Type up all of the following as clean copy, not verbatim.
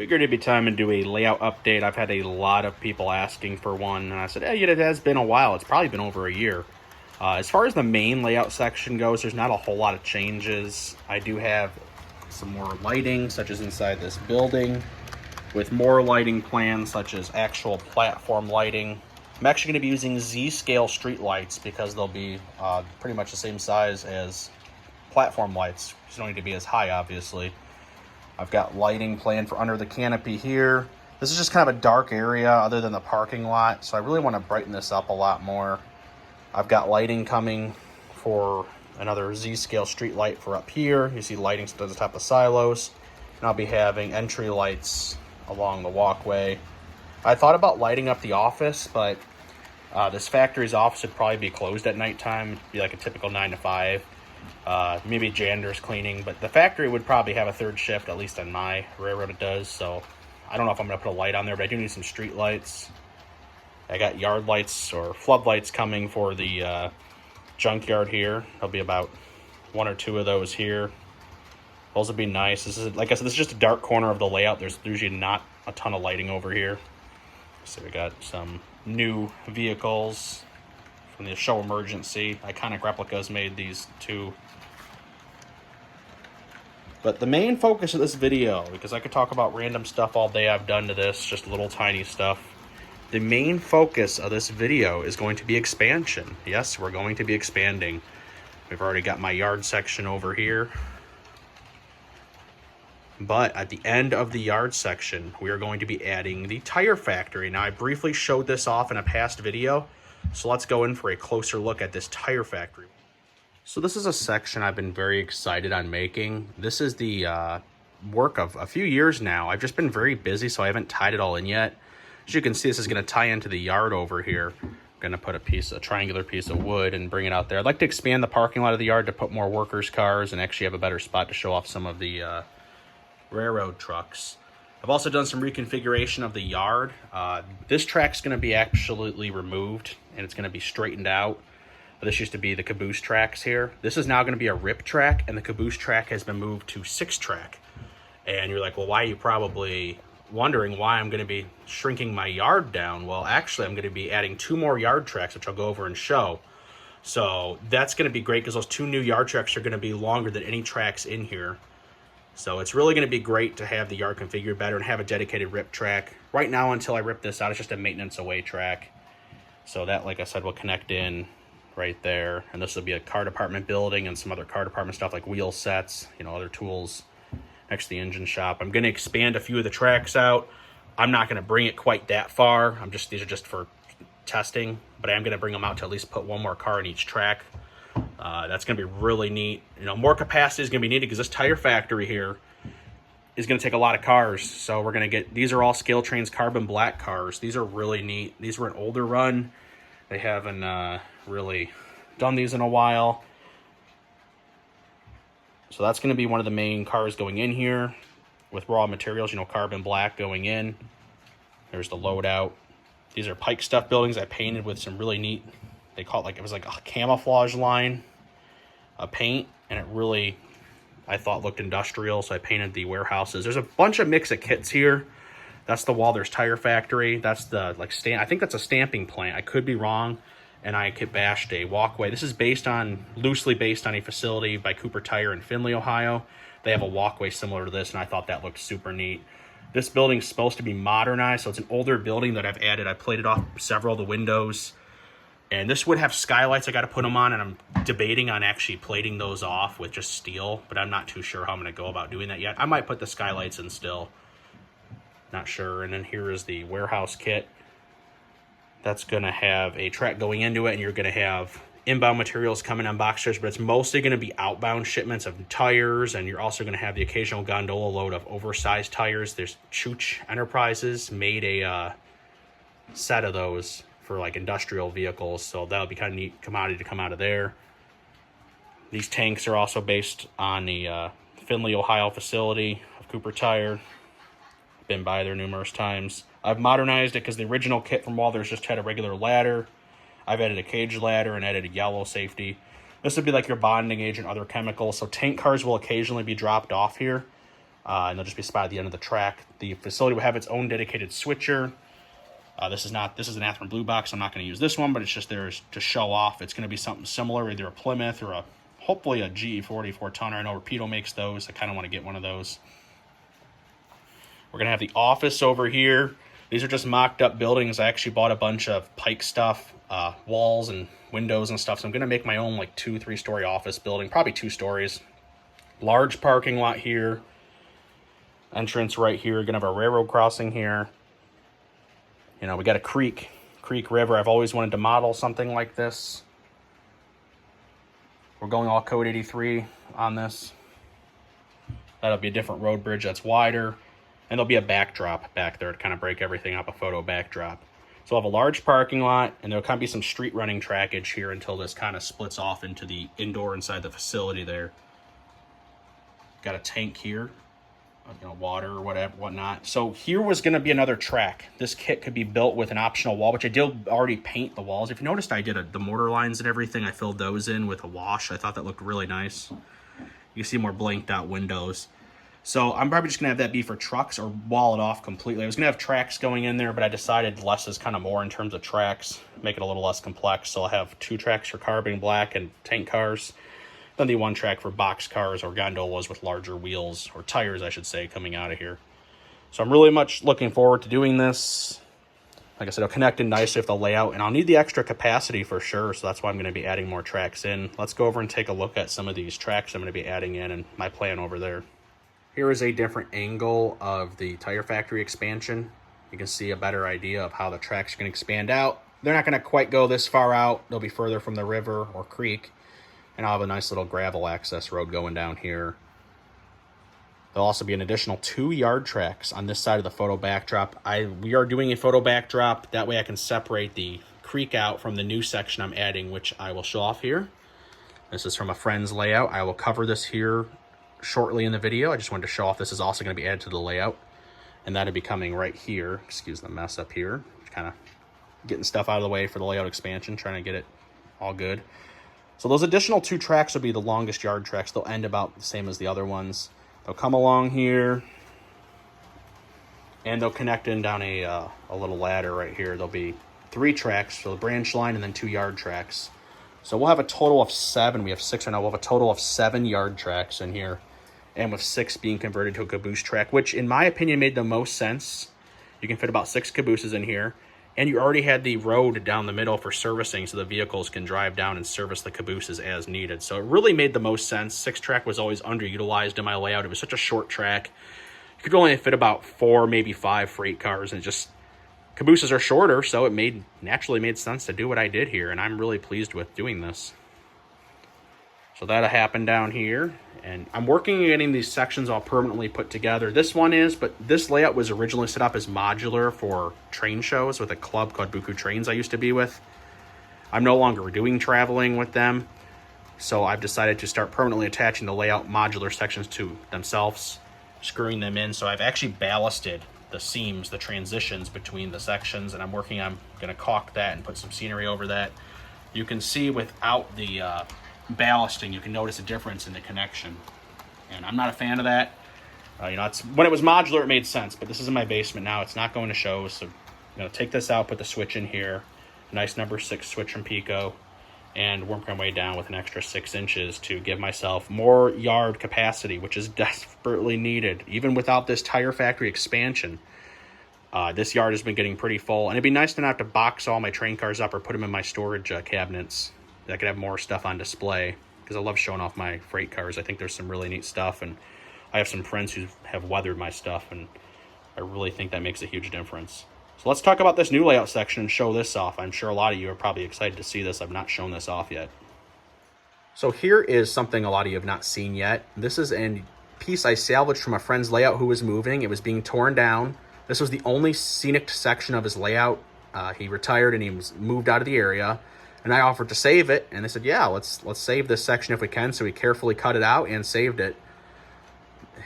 Figured it'd be time to do a layout update. I've had a lot of people asking for one, and I said, hey, it has been a while. It's probably been over a year. As far as the main layout section goes, there's not a whole lot of changes. I do have some more lighting, such as inside this building, with more lighting plans, such as actual platform lighting. I'm actually going to be using Z-scale street lights because they'll be pretty much the same size as platform lights. Just don't need to be as high, obviously. I've got lighting planned for under the canopy here. This is just kind of a dark area other than the parking lot, so I really want to brighten this up a lot more. I've got lighting coming for another Z-scale street light for up here. You see lighting to the top of silos. And I'll be having entry lights along the walkway. I thought about lighting up the office, but this factory's office would probably be closed at nighttime. It'd be like a typical 9 to 5. Maybe janitors cleaning, but the factory would probably have a third shift, at least on my railroad it does. So I don't know if I'm going to put a light on there, but I do need some street lights. I got yard lights or floodlights coming for the junkyard here. There'll be about 1 or 2 of those here. Those would be nice. This is, like I said, this is just a dark corner of the layout. There's usually not a ton of lighting over here. So we got some new vehicles from the show Emergency. Iconic Replicas made these 2. But the main focus of this video, because I could talk about random stuff all day I've done to this, just little tiny stuff. The main focus of this video is going to be expansion. Yes, we're going to be expanding. We've already got my yard section over here. But at the end of the yard section, we are going to be adding the tire factory. Now, I briefly showed this off in a past video, so let's go in for a closer look at this tire factory. So this is a section I've been very excited on making. This is the work of a few years now. I've just been very busy, so I haven't tied it all in yet. As you can see, this is going to tie into the yard over here. I'm going to put a triangular piece of wood and bring it out there. I'd like to expand the parking lot of the yard to put more workers' cars and actually have a better spot to show off some of the railroad trucks. I've also done some reconfiguration of the yard. This track's going to be absolutely removed and it's going to be straightened out. This used to be the caboose tracks here. This is now going to be a rip track, and the caboose track has been moved to 6-track. And you're like, well, why are you probably wondering why I'm going to be shrinking my yard down? Well, actually, I'm going to be adding 2 more yard tracks, which I'll go over and show. So that's going to be great because those 2 new yard tracks are going to be longer than any tracks in here. So it's really going to be great to have the yard configured better and have a dedicated rip track. Right now, until I rip this out, it's just a maintenance away track. So that, like I said, will connect in right there. And this will be a car department building and some other car department stuff like wheel sets, other tools next to the engine shop. I'm going to expand a few of the tracks out. I'm not going to bring it quite that far. These are just for testing, but I am going to bring them out to at least put 1 more car in each track. That's going to be really neat. More capacity is going to be needed because this tire factory here is going to take a lot of cars. So we're going to get, these are all Scale Trains carbon black cars. These are really neat. These were an older run. They haven't really done these in a while. So that's going to be one of the main cars going in here with raw materials, carbon black going in. There's the loadout. These are Pike Stuff buildings I painted with some really neat, they call it it was like a camouflage line of paint, and it really, I thought, looked industrial, so I painted the warehouses. There's a bunch of mix of kits here. That's the Walters Tire Factory. That's the I think that's a stamping plant. I could be wrong. And I bashed a walkway. This is loosely based on a facility by Cooper Tire in Findlay, Ohio. They have a walkway similar to this, and I thought that looked super neat. This building's supposed to be modernized, so it's an older building that I've added. I plated off several of the windows, and this would have skylights. I got to put them on, and I'm debating on actually plating those off with just steel, but I'm not too sure how I'm going to go about doing that yet. I might put the skylights in still. Not sure. And then here is the warehouse kit. That's going to have a track going into it, and you're going to have inbound materials coming on box trailers, but it's mostly going to be outbound shipments of tires, and you're also going to have the occasional gondola load of oversized tires. There's Chooch Enterprises made a set of those for industrial vehicles, so that'll be kind of neat commodity to come out of there. These tanks are also based on the Findlay, Ohio facility of Cooper Tire. Been by there numerous times. I've modernized it because the original kit from Walters just had a regular ladder. I've added a cage ladder and added a yellow safety. This would be like your bonding agent, other chemicals. So tank cars will occasionally be dropped off here. and they'll just be spotted at the end of the track. The facility will have its own dedicated switcher. This is an Athearn Blue Box. I'm not going to use this one, but it's just there to show off. It's going to be something similar, either a Plymouth or hopefully a GE40 4-tonner. I know Rapido makes those. I kind of want to get one of those. We're going to have the office over here. These are just mocked up buildings. I actually bought a bunch of Pike stuff, walls and windows and stuff. So I'm going to make my own like 2-3 story office building, probably 2 stories. Large parking lot here. Entrance right here. Going to have a railroad crossing here. You know, we got a creek river. I've always wanted to model something like this. We're going all code 83 on this. That'll be a different road bridge that's wider. And there'll be a backdrop back there to kind of break everything up, a photo backdrop. So we'll have a large parking lot, and there'll kind of be some street running trackage here until this kind of splits off into the indoor inside the facility there. Got a tank here, you know, water or whatnot. So here was going to be another track. This kit could be built with an optional wall, which I did already paint the walls. If you noticed, I did the mortar lines and everything. I filled those in with a wash. I thought that looked really nice. You see more blanked out windows. So I'm probably just going to have that be for trucks or wall it off completely. I was going to have tracks going in there, but I decided less is kind of more in terms of tracks. Make it a little less complex. So I'll have 2 tracks for carbon black and tank cars. Then the 1 track for box cars or gondolas with larger wheels, or tires, I should say, coming out of here. So I'm really much looking forward to doing this. Like I said, it'll connect in nicely with the layout, and I'll need the extra capacity for sure, so that's why I'm going to be adding more tracks in. Let's go over and take a look at some of these tracks I'm going to be adding in and my plan over there. Here is a different angle of the tire factory expansion. You can see a better idea of how the tracks are going to expand out. They're not going to quite go this far out. They'll be further from the river or creek. And I'll have a nice little gravel access road going down here. There'll also be an additional 2 yard tracks on this side of the photo backdrop. We are doing a photo backdrop. That way I can separate the creek out from the new section I'm adding, which I will show off here. This is from a friend's layout. I will cover this here shortly in the video. I just wanted to show off this is also going to be added to the layout, and that'll be coming right here. Excuse the mess up here, kind of getting stuff out of the way for the layout expansion, trying to get it all good. So those additional 2 tracks will be the longest yard tracks. They'll end about the same as the other ones. They'll come along here, and they'll connect in down a little ladder right here. There'll be 3 tracks, so the branch line, and then 2 yard tracks. So we'll have a total of 7. We have 6 right now. We'll have a total of 7 yard tracks in here, and with 6 being converted to a caboose track, which in my opinion made the most sense. You can fit about 6 cabooses in here, and you already had the road down the middle for servicing, so the vehicles can drive down and service the cabooses as needed. So it really made the most sense. 6 track was always underutilized in my layout. It was such a short track. You could only fit about 4, maybe 5 freight cars, and just cabooses are shorter, so it naturally made sense to do what I did here, and I'm really pleased with doing this. So that'll happen down here, and I'm working on getting these sections all permanently put together. This one is, but this layout was originally set up as modular for train shows with a club called Buku Trains I used to be with. I'm no longer doing traveling with them, so I've decided to start permanently attaching the layout modular sections to themselves, screwing them in. So I've actually ballasted the seams, the transitions between the sections, and I'm going to caulk that and put some scenery over that. You can see without the ballasting, you can notice a difference in the connection, and I'm not a fan of that. When it was modular, it made sense, but this is in my basement now. It's not going to show, so I'm going to take this out, put the switch in here, nice number 6 switch from Pico, and work my way down with an extra 6 inches to give myself more yard capacity, which is desperately needed. Even without this tire factory expansion, this yard has been getting pretty full, and it'd be nice to not have to box all my train cars up or put them in my storage cabinets. I could have more stuff on display, because I love showing off my freight cars. I think there's some really neat stuff, and I have some friends who have weathered my stuff, and I really think that makes a huge difference. So let's talk about this new layout section and show this off. I'm sure a lot of you are probably excited to see this. I've not shown this off yet. So here is something a lot of you have not seen yet. This is a piece I salvaged from a friend's layout who was moving. It was being torn down. This was the only scenic section of his layout. He retired and he was moved out of the area. And I offered to save it, and they said, yeah, let's save this section if we can. So we carefully cut it out and saved it.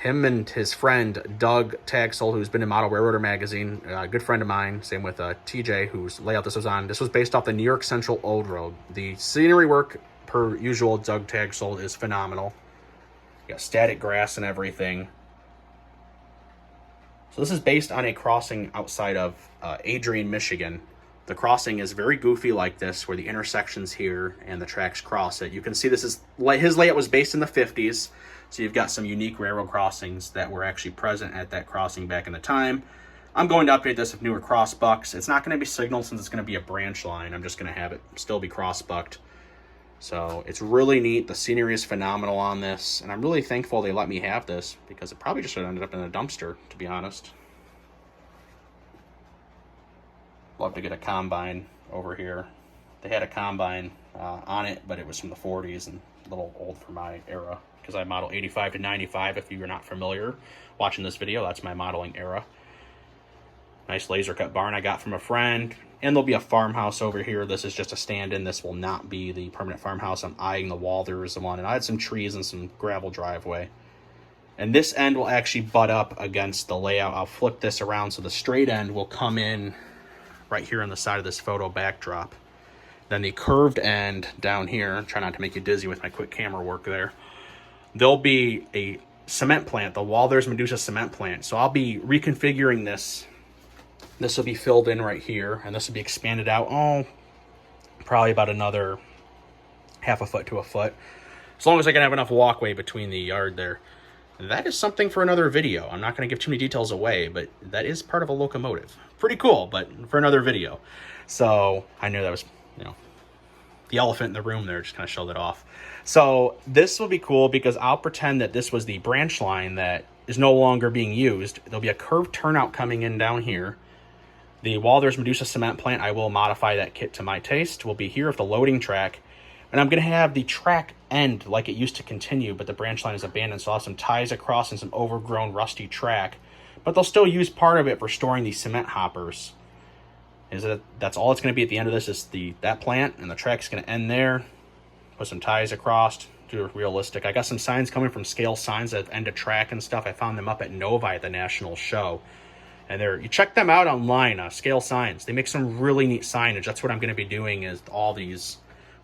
Him and his friend, Doug Tagsel, who's been in Model Railroader magazine, a good friend of mine, same with TJ, whose layout this was on. This was based off the New York Central Old Road. The scenery work, per usual, Doug Tagsel, is phenomenal. You got static grass and everything. So this is based on a crossing outside of Adrian, Michigan. The crossing is very goofy like this, where the intersection's here and the tracks cross it. You can see this is, his layout was based in the 50s, so you've got some unique railroad crossings that were actually present at that crossing back in the time. I'm going to update this with newer cross bucks. It's not going to be signaled since it's going to be a branch line. I'm just going to have it still be cross bucked. So it's really neat. The scenery is phenomenal on this, and I'm really thankful they let me have this, because it probably just would have ended up in a dumpster, to be honest. Love to get a combine over here. They had a combine on it, but it was from the 40s and a little old for my era, because I model 85 to 95. If you're not familiar watching this video, that's my modeling era. Nice laser cut barn I got from a friend. And there'll be a farmhouse over here. This is just a stand-in. This will not be the permanent farmhouse. I'm eyeing the wall. There is the one. And I had some trees and some gravel driveway. And this end will actually butt up against the layout. I'll flip this around so the straight end will come in right here on the side of this photo backdrop. Then the curved end down here, try not to make you dizzy with my quick camera work there, there'll be a cement plant. The wall there's Medusa cement plant. So I'll be reconfiguring this. This will be filled in right here, and this will be expanded out, probably about another half a foot to a foot, as long as I can have enough walkway between the yard there. That is something for another video. I'm not going to give too many details away, but that is part of a locomotive. Pretty cool, but for another video. So I knew that was, the elephant in the room there, just kind of showed it off. So this will be cool because I'll pretend that this was the branch line that is no longer being used. There'll be a curved turnout coming in down here. The Walters Medusa cement plant, I will modify that kit to my taste, will be here with the loading track. And I'm going to have the track end like it used to continue, but the branch line is abandoned, so I'll have some ties across and some overgrown rusty track. But they'll still use part of it for storing the cement hoppers. That's all it's going to be at the end of this, is that plant, and the track's going to end there. Put some ties across, do it realistic. I got some signs coming from Scale Signs that end a track and stuff. I found them up at Novi at the national show. And you check them out online, Scale Signs. They make some really neat signage. That's what I'm going to be doing, is all these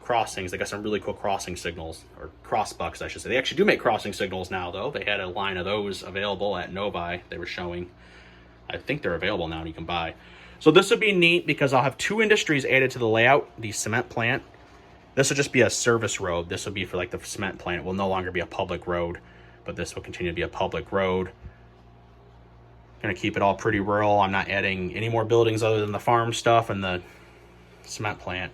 crossings. They got some really cool crossing signals, or cross bucks, I should say. They actually do make crossing signals now, though. They had a line of those available at Novi. They were showing. I think they're available now and you can buy. So this will be neat because I'll have two industries added to the layout. The cement plant. This will just be a service road. This will be for like the cement plant. It will no longer be a public road, but this will continue to be a public road. Going to keep it all pretty rural. I'm not adding any more buildings other than the farm stuff and the cement plant.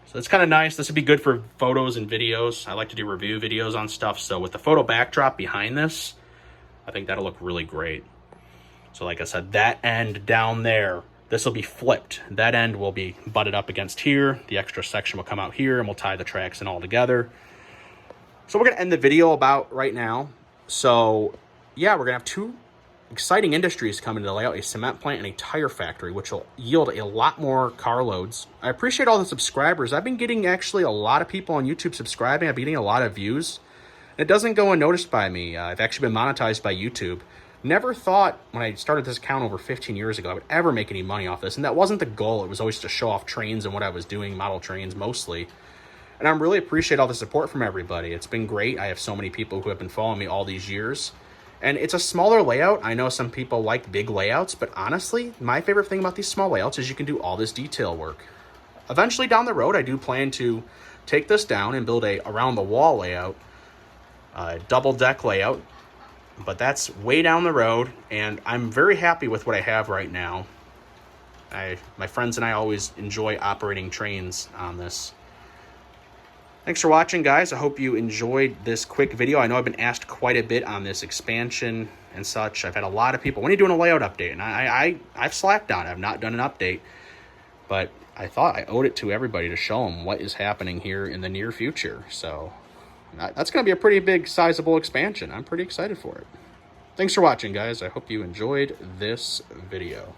So it's kind of nice. This would be good for photos and videos. I like to do review videos on stuff. So with the photo backdrop behind this, I think that'll look really great. So like I said, that end down there, this will be flipped. That end will be butted up against here. The extra section will come out here, and we'll tie the tracks in all together. So we're going to end the video about right now. So yeah, we're going to have two exciting industries coming to lay out: a cement plant and a tire factory, which will yield a lot more carloads. I appreciate all the subscribers. I've been getting actually a lot of people on YouTube subscribing. I've been getting a lot of views. It doesn't go unnoticed by me. I've actually been monetized by YouTube. Never thought when I started this account over 15 years ago I would ever make any money off this, and that wasn't the goal. It was always to show off trains and what I was doing, model trains mostly. And I really appreciate all the support from everybody. It's been great. I have so many people who have been following me all these years. And it's a smaller layout. I know some people like big layouts, but honestly, my favorite thing about these small layouts is you can do all this detail work. Eventually down the road, I do plan to take this down and build a around the wall layout, double deck layout, but that's way down the road, and I'm very happy with what I have right now. My friends and I always enjoy operating trains on this. Thanks for watching, guys. I hope you enjoyed this quick video. I know I've been asked quite a bit on this expansion and such. I've had a lot of people, when are you doing a layout update? And I've slacked on it. I've not done an update. But I thought I owed it to everybody to show them what is happening here in the near future. So that's going to be a pretty big, sizable expansion. I'm pretty excited for it. Thanks for watching, guys. I hope you enjoyed this video.